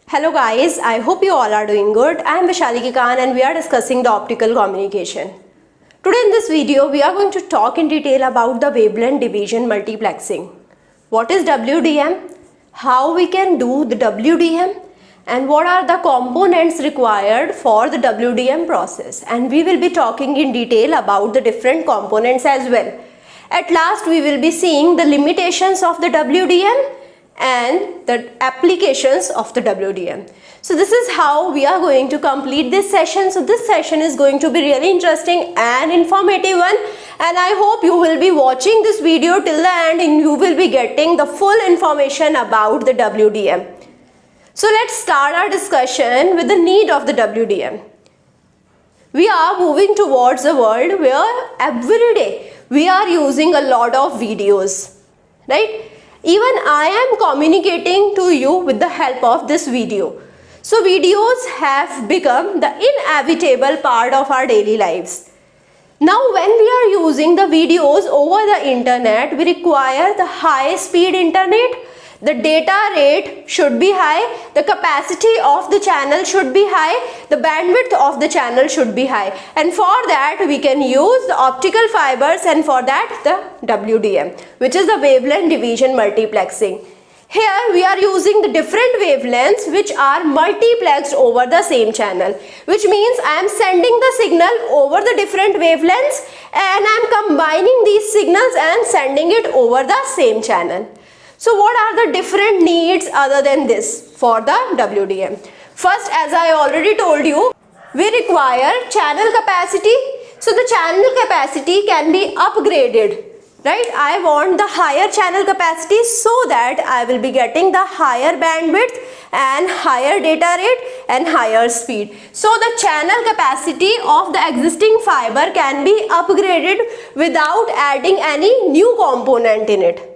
Hello guys, I hope you all are doing good. I am Vaishali Khan and we are discussing the optical communication. Today in this video, we are going to talk in detail about the wavelength division multiplexing. What is WDM? How we can do the WDM? And what are the components required for the WDM process? And we will be talking in detail about the different components as well. At last, we will be seeing the limitations of the WDM and the applications of the WDM. So this is how we are going to complete this session. So this session is going to be really interesting and informative one, and I hope you will be watching this video till the end and you will be getting the full information about the WDM. So let's start our discussion with the need of the WDM. We are moving towards a world where every day we are using a lot of videos, right? Even I am communicating to you with the help of this video. So videos have become the inevitable part of our daily lives. Now when we are using the videos over the internet, we require the high speed internet. The data rate should be high, the capacity of the channel should be high, the bandwidth of the channel should be high, and for that we can use the optical fibers, and for that the WDM, which is the wavelength division multiplexing. Here we are using the different wavelengths which are multiplexed over the same channel, which means I am sending the signal over the different wavelengths and I am combining these signals and sending it over the same channel. So what are the different needs other than this for the WDM? First, as I already told you, we require channel capacity. So the channel capacity can be upgraded, right? I want the higher channel capacity so that I will be getting the higher bandwidth and higher data rate and higher speed. So the channel capacity of the existing fiber can be upgraded without adding any new component in it.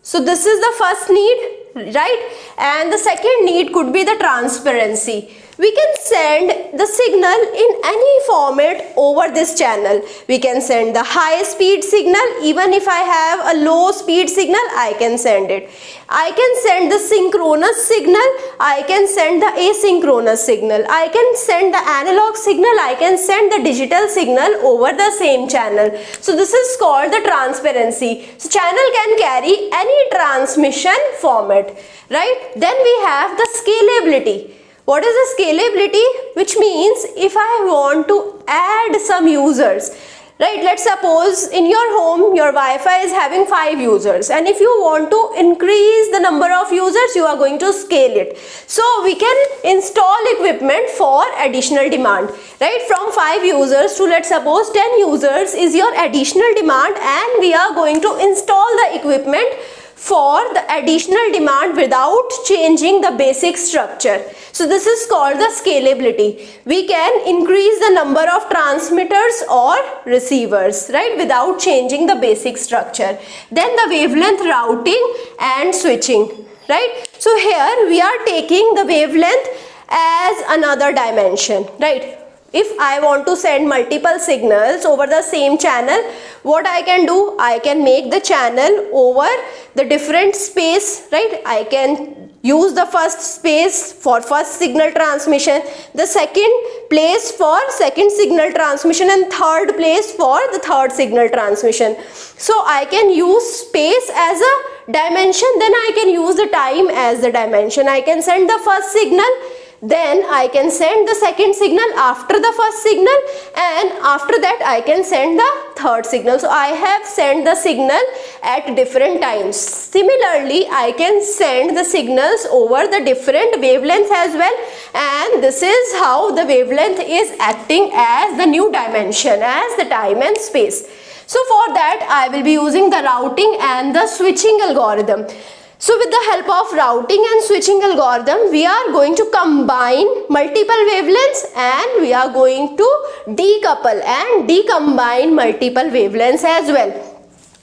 So this is the first need, right? And the second need could be the transparency. We can send the signal in any format over this channel. We can send the high speed signal. Even if I have a low speed signal, I can send it. I can send the synchronous signal. I can send the asynchronous signal. I can send the analog signal. I can send the digital signal over the same channel. So this is called the transparency. So channel can carry any transmission format, right? Then we have the scalability. What is the scalability? Which means if I want to add some users, right? Let's suppose in your home your Wi-Fi is having 5 users, and if you want to increase the number of users, you are going to scale it. So we can install equipment for additional demand, right? From 5 users to, let's suppose, 10 users is your additional demand, and we are going to install the equipment for the additional demand without changing the basic structure. So this is called the scalability. We can increase the number of transmitters or receivers, right, without changing the basic structure. Then the wavelength routing and switching, right? So here we are taking the wavelength as another dimension, right? If I want to send multiple signals over the same channel, what I can do? I can make the channel over the different space, right? I can use the first space for first signal transmission, the second place for second signal transmission, and third place for the third signal transmission. So I can use space as a dimension, then I can use the time as the dimension. I can send the first signal, then I can send the second signal after the first signal, and after that I can send the third signal. So I have sent the signal at different times. Similarly, I can send the signals over the different wavelengths as well, and this is how the wavelength is acting as the new dimension, as the time and space. So for that I will be using the routing and the switching algorithm. So with the help of routing and switching algorithm, we are going to combine multiple wavelengths and we are going to decouple and decombine multiple wavelengths as well.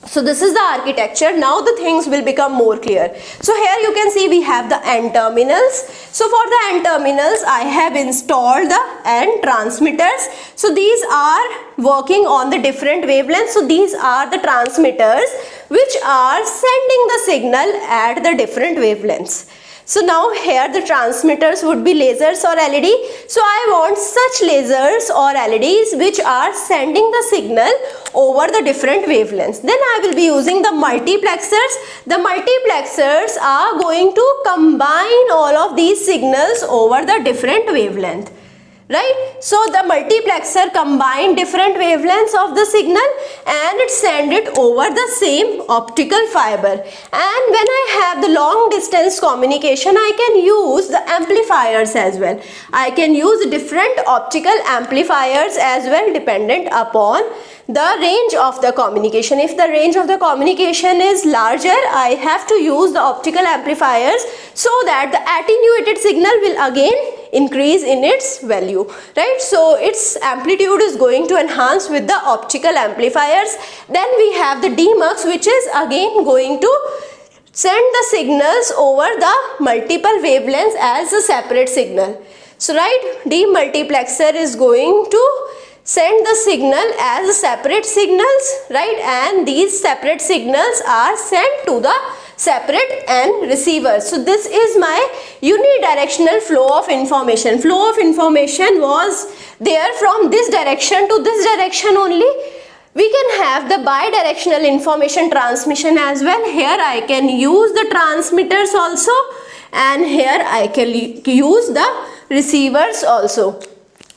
So this is the architecture. Now the things will become more clear. So here you can see we have the N terminals. So for the N terminals, I have installed the N transmitters. So these are working on the different wavelengths. So these are the transmitters which are sending the signal at the different wavelengths. So now here the transmitters would be lasers or LED. So I want such lasers or LEDs which are sending the signal over the different wavelengths. Then I will be using the multiplexers. The multiplexers are going to combine all of these signals over the different wavelength. Right? So the multiplexer combine different wavelengths of the signal and it send it over the same optical fiber. And when I have the long distance communication, I can use the amplifiers as well. I can use different optical amplifiers as well, dependent upon the range of the communication. If the range of the communication is larger, I have to use the optical amplifiers so that the attenuated signal will again increase in its value, right? So its amplitude is going to enhance with the optical amplifiers. Then we have the demux, which is again going to send the signals over the multiple wavelengths as a separate signal. So right, demultiplexer is going to send the signal as separate signals, right? And these separate signals are sent to the separate and receiver. So this is my unidirectional flow of information. Flow of information was there from this direction to this direction only. We can have the bidirectional information transmission as well. Here I can use the transmitters also, and here I can use the receivers also.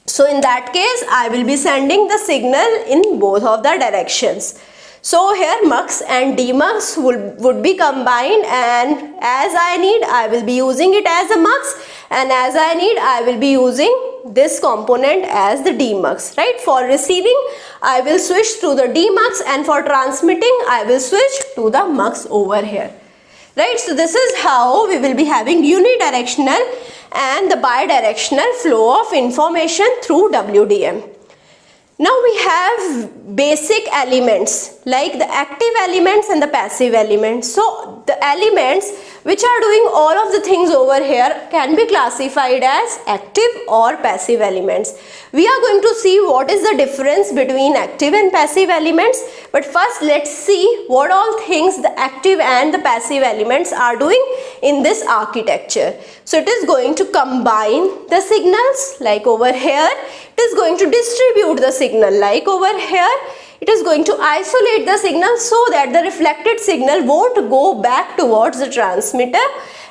So in that case, I will be sending the signal in both of the directions. So here mux and demux would be combined, and as I need, I will be using it as a mux, and as I need, I will be using this component as the demux, right? For receiving, I will switch to the demux, and for transmitting, I will switch to the mux over here, right? So this is how we will be having unidirectional and the bidirectional flow of information through WDM. Now we have basic elements like the active elements and the passive elements. So the elements which are doing all of the things over here can be classified as active or passive elements. We are going to see what is the difference between active and passive elements. But first let's see what all things the active and the passive elements are doing in this architecture. So it is going to combine the signals like over here. It is going to distribute the signal like over here. It is going to isolate the signal so that the reflected signal won't go back towards the transmitter,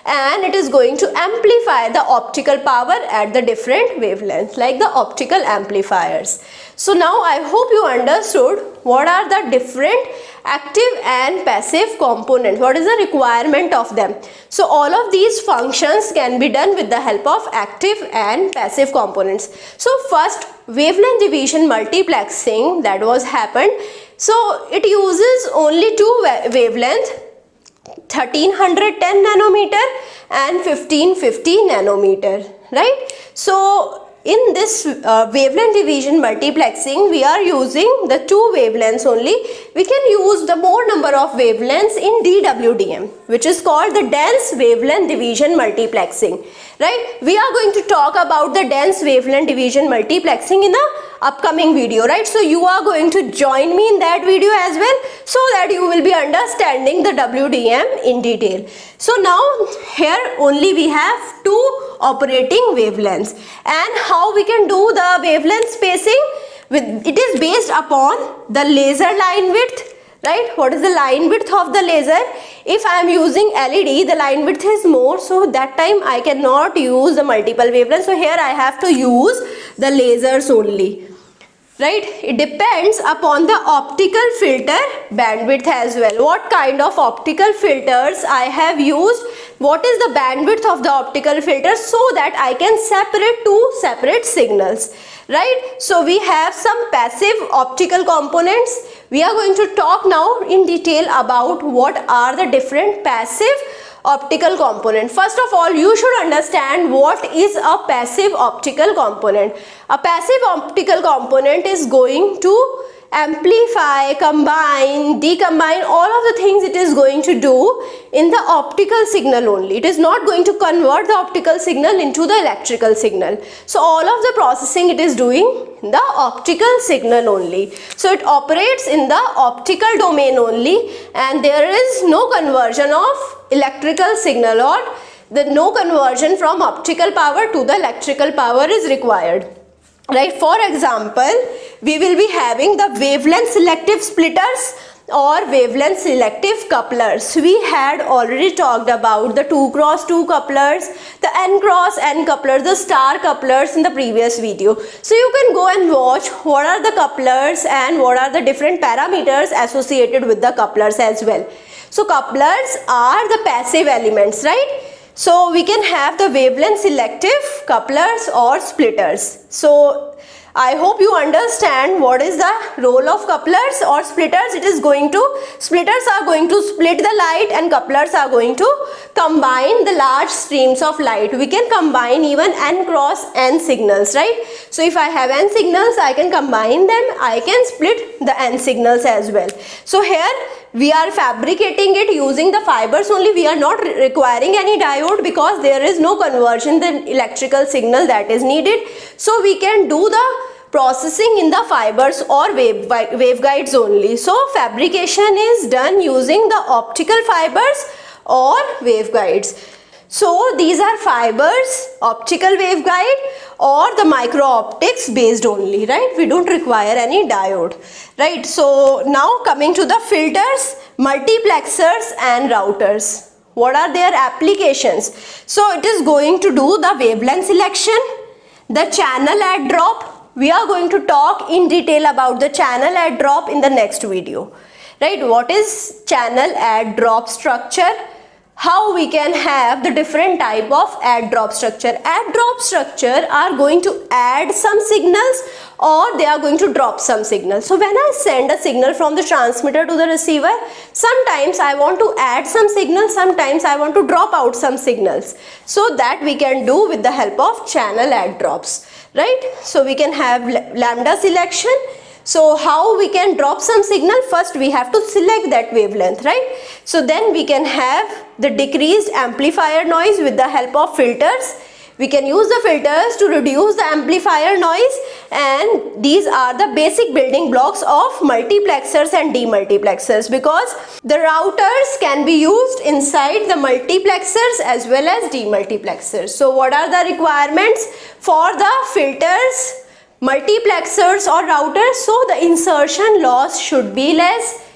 and it is going to amplify the optical power at the different wavelengths like the optical amplifiers. So now I hope you understood what are the different active and passive components. What is the requirement of them? So all of these functions can be done with the help of active and passive components. So first, wavelength division multiplexing that was happened. So it uses only two wavelengths, 1310 nanometer and 1550 nanometer, right? So in this wavelength division multiplexing, we are using the two wavelengths only. We can use the more number of wavelengths in DWDM, which is called the dense wavelength division multiplexing, right? We are going to talk about the dense wavelength division multiplexing in the upcoming video, right? So you are going to join me in that video as well, so that you will be understanding the WDM in detail. So now here only we have two operating wavelengths, and how we can do the wavelength spacing with it is based upon the laser line width, right? What is the line width of the laser? If I am using LED, the line width is more, so that time I cannot use the multiple wavelengths. So here I have to use the lasers only, right? It depends upon the optical filter bandwidth as well. What kind of optical filters I have used, what is the bandwidth of the optical filter, so that I can separate two separate signals, right? So we have some passive optical components. We are going to talk now in detail about what are the different passive optical component. First of all, you should understand what is a passive optical component. A passive optical component is going to amplify, combine, decombine, all of the things it is going to do in the optical signal only. It is not going to convert the optical signal into the electrical signal. So all of the processing it is doing the optical signal only. So it operates in the optical domain only, and there is no conversion of electrical signal or the no conversion from optical power to the electrical power is required. Right, for example, we will be having the wavelength selective splitters or wavelength selective couplers. We had already talked about the 2x2 couplers, the n×n couplers, the star couplers in the previous video. So you can go and watch what are the couplers and what are the different parameters associated with the couplers as well. So couplers are the passive elements, right? So we can have the wavelength selective couplers or splitters. So I hope you understand what is the role of couplers or splitters. Splitters are going to split the light and couplers are going to combine the large streams of light. We can combine even n×n signals, right? So if I have n signals, I can combine them. I can split the n signals as well. So here we are fabricating it using the fibers only. We are not requiring any diode because there is no conversion, the electrical signal that is needed. So we can do the processing in the fibers or waveguides only. So fabrication is done using the optical fibers or waveguides. So these are fibers, optical waveguide or the micro optics based only, right? We don't require any diode, right? So now coming to the filters, multiplexers and routers. What are their applications? So it is going to do the wavelength selection, the channel add drop. We are going to talk in detail about the channel add drop in the next video, right? What is channel add drop structure? How we can have the different type of add drop structure. Add drop structure are going to add some signals or they are going to drop some signals. So when I send a signal from the transmitter to the receiver, sometimes I want to add some signals, sometimes I want to drop out some signals. So that we can do with the help of channel add drops, right? So we can have lambda selection. So how we can drop some signal? First we have to select that wavelength, right? So then we can have the decreased amplifier noise with the help of filters. We can use the filters to reduce the amplifier noise, and these are the basic building blocks of multiplexers and demultiplexers, because the routers can be used inside the multiplexers as well as demultiplexers. So what are the requirements for the filters, multiplexers or routers? So the insertion loss should be less,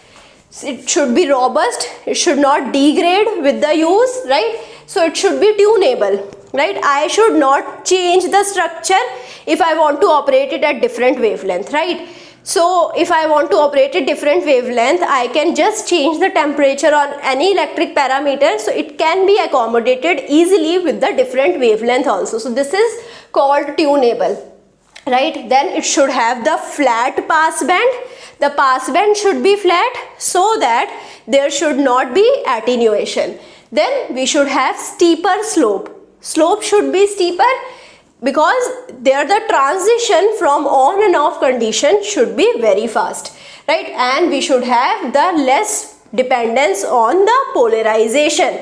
it should be robust, it should not degrade with the use, right? So it should be tunable, right? I should not change the structure if I want to operate it at different wavelength, right? So if I want to operate at different wavelength, I can just change the temperature on any electric parameter, so it can be accommodated easily with the different wavelength also. So this is called tunable, right? Then it should have the flat pass band. The pass band should be flat so that there should not be attenuation. Then we should have steeper slope. Slope should be steeper because there the transition from on and off condition should be very fast, right? And we should have the less dependence on the polarization.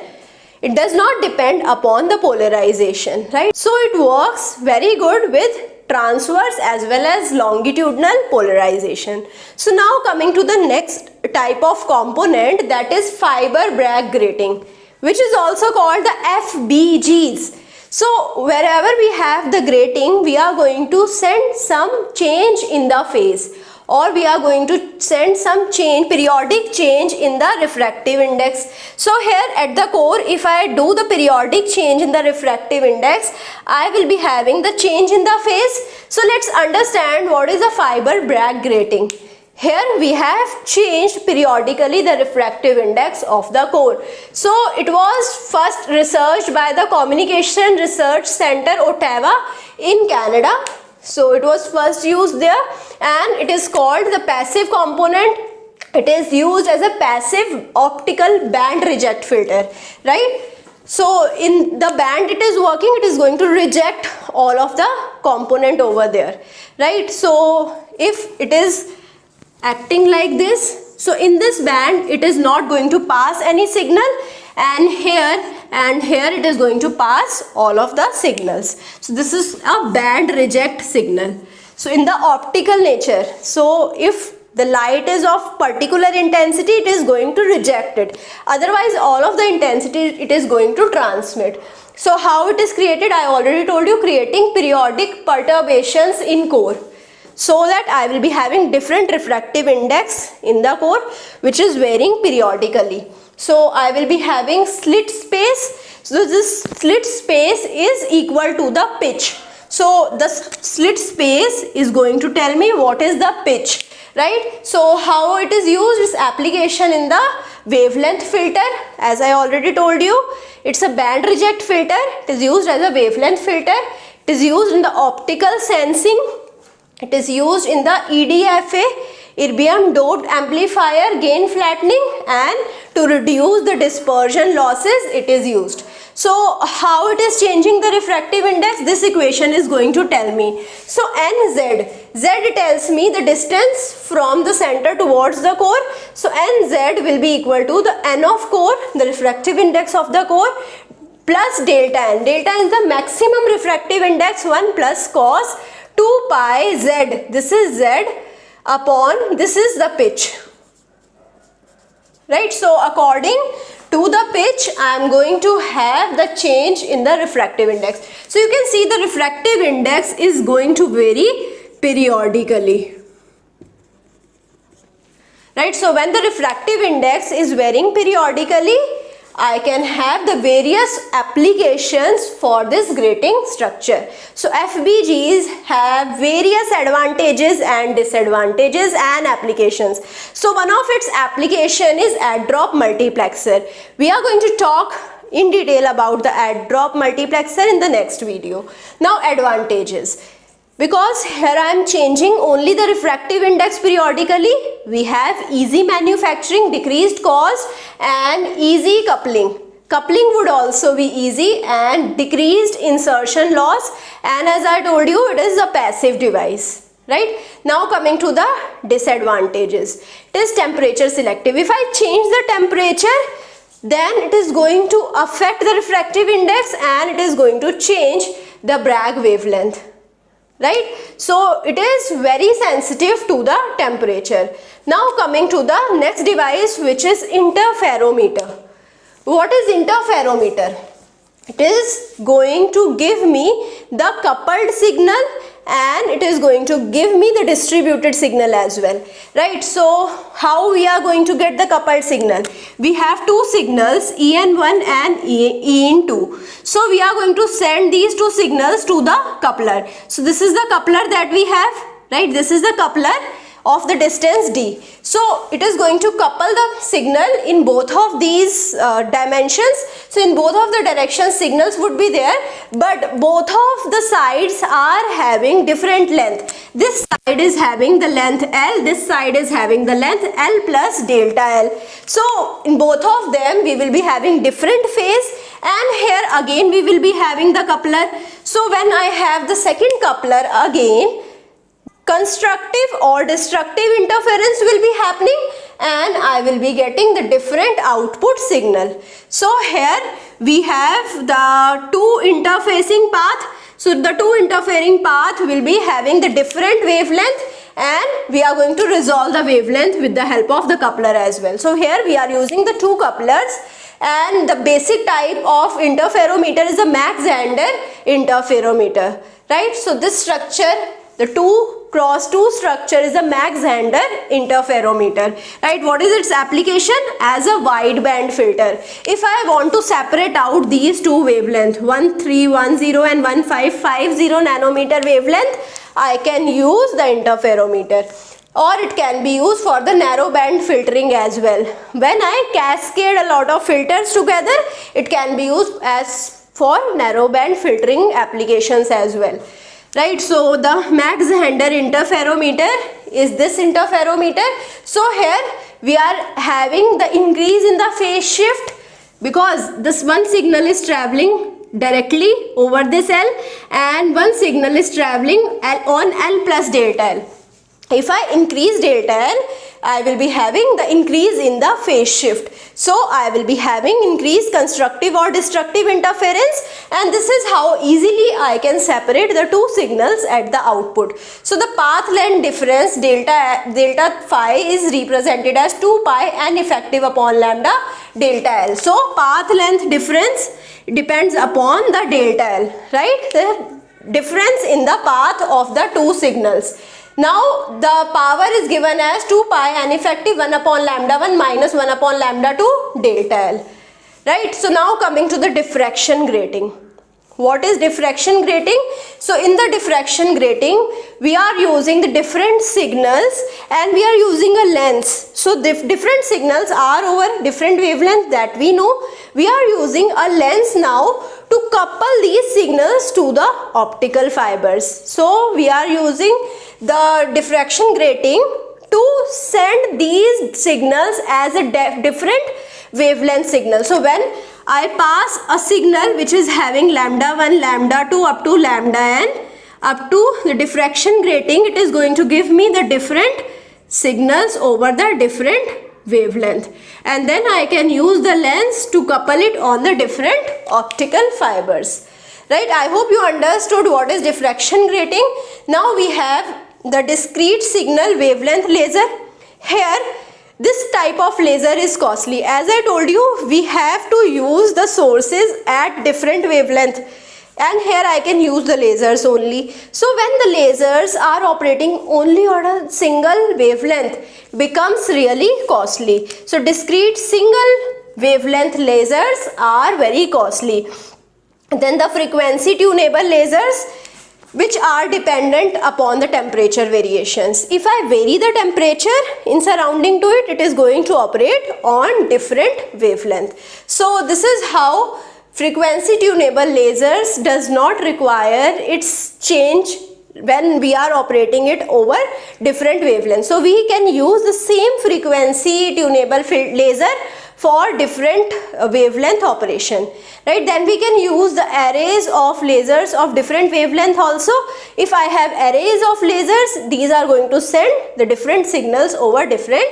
It does not depend upon the polarization, right? So it works very good with transverse as well as longitudinal polarization. So now coming to the next type of component, that is fiber Bragg grating, which is also called the FBGs. So wherever we have the grating, we are going to send some change in the phase, or we are going to send some change, periodic change in the refractive index. So here at the core, if I do the periodic change in the refractive index, I will be having the change in the phase. So let's understand what is a fiber Bragg grating. Here we have changed periodically the refractive index of the core. So it was first researched by the Communication Research Center, Ottawa in Canada. So it was first used there, and it is called the passive component. It is used as a passive optical band reject filter, right? So in the band it is working, it is going to reject all of the component over there, right? So if it is acting like this, so in this band it is not going to pass any signal, and here it is going to pass all of the signals. So this is a band reject signal. So in the optical nature, so if the light is of particular intensity, it is going to reject it. Otherwise all of the intensity it is going to transmit. So how it is created? I already told you, creating periodic perturbations in core, so that I will be having different refractive index in the core which is varying periodically. So I will be having slit space. So this slit space is equal to the pitch. So the slit space is going to tell me what is the pitch, right? So how it is used is application in the wavelength filter. As I already told you, it's a band reject filter. It is used as a wavelength filter. It is used in the optical sensing. It is used in the EDFA, erbium doped amplifier gain flattening, and to reduce the dispersion losses it is used. So how it is changing the refractive index? This equation is going to tell me. So NZ, Z tells me the distance from the center towards the core. So NZ will be equal to the N of core, the refractive index of the core, plus delta N. Delta is the maximum refractive index, 1 plus cos 2 pi Z. This is Z upon, this is the pitch, right? So according to the pitch, I am going to have the change in the refractive index. So you can see the refractive index is going to vary periodically, right? So when the refractive index is varying periodically, I can have the various applications for this grating structure. So FBGs have various advantages and disadvantages and applications. So one of its application is add drop multiplexer. We are going to talk in detail about the add drop multiplexer in the next video. Now advantages. Because here I am changing only the refractive index periodically, we have easy manufacturing, decreased cost, and easy coupling. Coupling would also be easy and decreased insertion loss, and as I told you, it is a passive device, right? Now coming to the disadvantages. It is temperature selective. If I change the temperature, then it is going to affect the refractive index and it is going to change the Bragg wavelength, right? So it is very sensitive to the temperature. Now coming to the next device, which is interferometer. What is interferometer? It is going to give me the coupled signal and it is going to give me the distributed signal as well, right? So how we are going to get the coupled signal? We have two signals, EN1 and EN2. So we are going to send these two signals to the coupler. So this is the coupler that we have, right? This is the coupler of the distance D. So it is going to couple the signal in both of these dimensions. So in both of the directions signals would be there, but both of the sides are having different length. This side is having the length L, this side is having the length L plus delta L. So in both of them we will be having different phase, and here again we will be having the coupler. So when I have the second coupler again, constructive or destructive interference will be happening and I will be getting the different output signal. So here we have the two interfacing path. So the two interfering path will be having the different wavelength and we are going to resolve the wavelength with the help of the coupler as well. So here we are using the two couplers, and the basic type of interferometer is a Mach-Zehnder interferometer, right? So this structure, the 2x2 structure, is a Mach-Zehnder interferometer, right? What is its application? As a wideband filter. If I want to separate out these two wavelengths, 1310 and 1550 nanometer wavelength, I can use the interferometer, or it can be used for the narrow band filtering as well. When I cascade a lot of filters together, it can be used as for narrow band filtering applications as well, right? So the Mach-Zehnder interferometer is this interferometer. So here we are having the increase in the phase shift because this one signal is traveling directly over this L and one signal is traveling on L plus delta L. If I increase delta L, I will be having the increase in the phase shift. So I will be having increased constructive or destructive interference, and this is how easily I can separate the two signals at the output. So the path length difference delta phi is represented as 2 pi n effective upon lambda delta L. So path length difference depends upon the delta L, right? The difference in the path of the two signals. Now the power is given as 2 pi n effective 1 upon lambda 1 minus 1 upon lambda 2 delta L, right? So now coming to the diffraction grating. What is diffraction grating? So in the diffraction grating, we are using the different signals and we are using a lens. So different signals are over different wavelengths, that we know. We are using a lens now to couple these signals to the optical fibers. So we are using the diffraction grating to send these signals as a different wavelength signal. So when I pass a signal which is having lambda 1, lambda 2 up to lambda n up to the diffraction grating, it is going to give me the different signals over the different wavelength, and then I can use the lens to couple it on the different optical fibers, right? I hope you understood what is diffraction grating. Now we have the discrete signal wavelength laser. Here this type of laser is costly. As I told you, we have to use the sources at different wavelength, and here I can use the lasers only. So when the lasers are operating only on a single wavelength, becomes really costly. So discrete single wavelength lasers are very costly. Then the frequency tunable lasers, which are dependent upon the temperature variations. If I vary the temperature in surrounding to it, it is going to operate on different wavelength. So this is how frequency tunable lasers does not require its change when we are operating it over different wavelengths. So we can use the same frequency tunable laser for different wavelength operation, right? Then we can use the arrays of lasers of different wavelength also. If I have arrays of lasers, these are going to send the different signals over different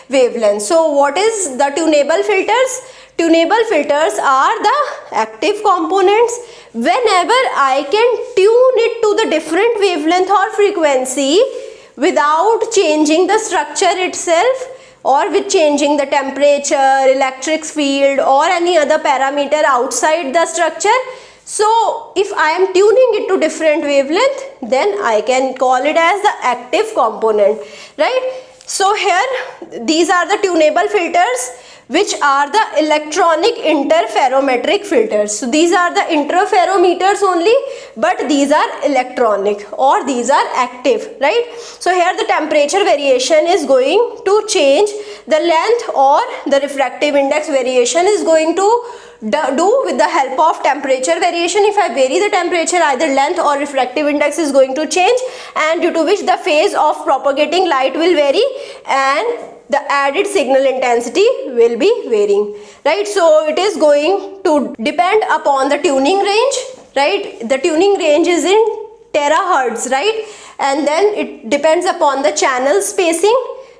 wavelengths. So what is the tunable filters? Tunable filters are the active components. Whenever I can tune it to the different wavelength or frequency without changing the structure itself, or with changing the temperature, electric field or any other parameter outside the structure. So if I am tuning it to different wavelength, then I can call it as the active component, right? So here these are the tunable filters, which are the electronic interferometric filters. So these are the interferometers only, but these are electronic or these are active, right? So here the temperature variation is going to change the length, or the refractive index variation is going to do with the help of temperature variation. If I vary the temperature, either length or refractive index is going to change, and due to which the phase of propagating light will vary and the added signal intensity will be varying, right? So it is going to depend upon the tuning range, right? The tuning range is in terahertz, right? And then it depends upon the channel spacing,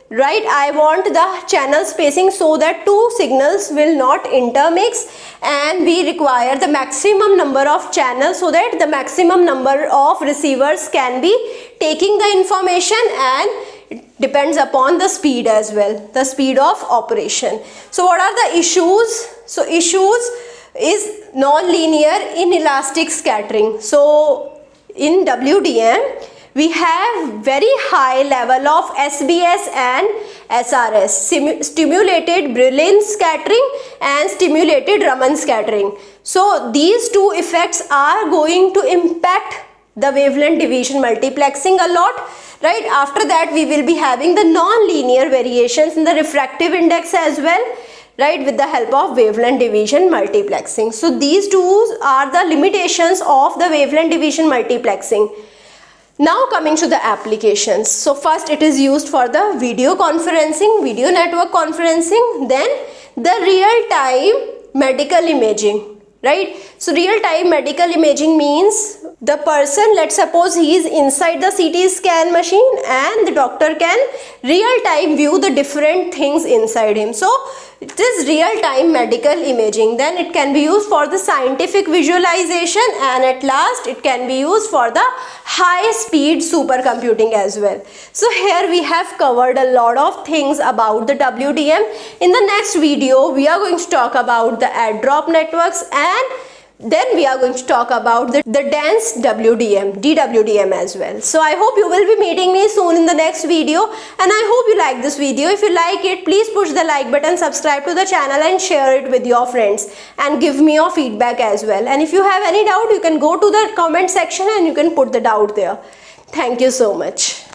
right? I want the channel spacing so that two signals will not intermix, and we require the maximum number of channels so that the maximum number of receivers can be taking the information, and it depends upon the speed as well, the speed of operation. So what are the issues? So issues is non-linear inelastic scattering. So in WDM, we have very high level of SBS and SRS, stimulated Brillouin scattering and stimulated Raman scattering. So these two effects are going to impact the wavelength division multiplexing a lot, right? After that, we will be having the non-linear variations in the refractive index as well, right, with the help of wavelength division multiplexing. So these two are the limitations of the wavelength division multiplexing. Now coming to the applications. So first it is used for the video conferencing, video network conferencing, then the real-time medical imaging, right? So real-time medical imaging means the person, let's suppose he is inside the CT scan machine and the doctor can real time view the different things inside him. So it is real time medical imaging. Then it can be used for the scientific visualization, and at last it can be used for the high speed supercomputing as well. So here we have covered a lot of things about the WDM. In the next video we are going to talk about the add drop networks, and then we are going to talk about the dense DWDM as well. So I hope you will be meeting me soon in the next video, and I hope you like this video. If you like it, please push the like button, subscribe to the channel and share it with your friends, and give me your feedback as well. And if you have any doubt, you can go to the comment section and you can put the doubt there. Thank you so much.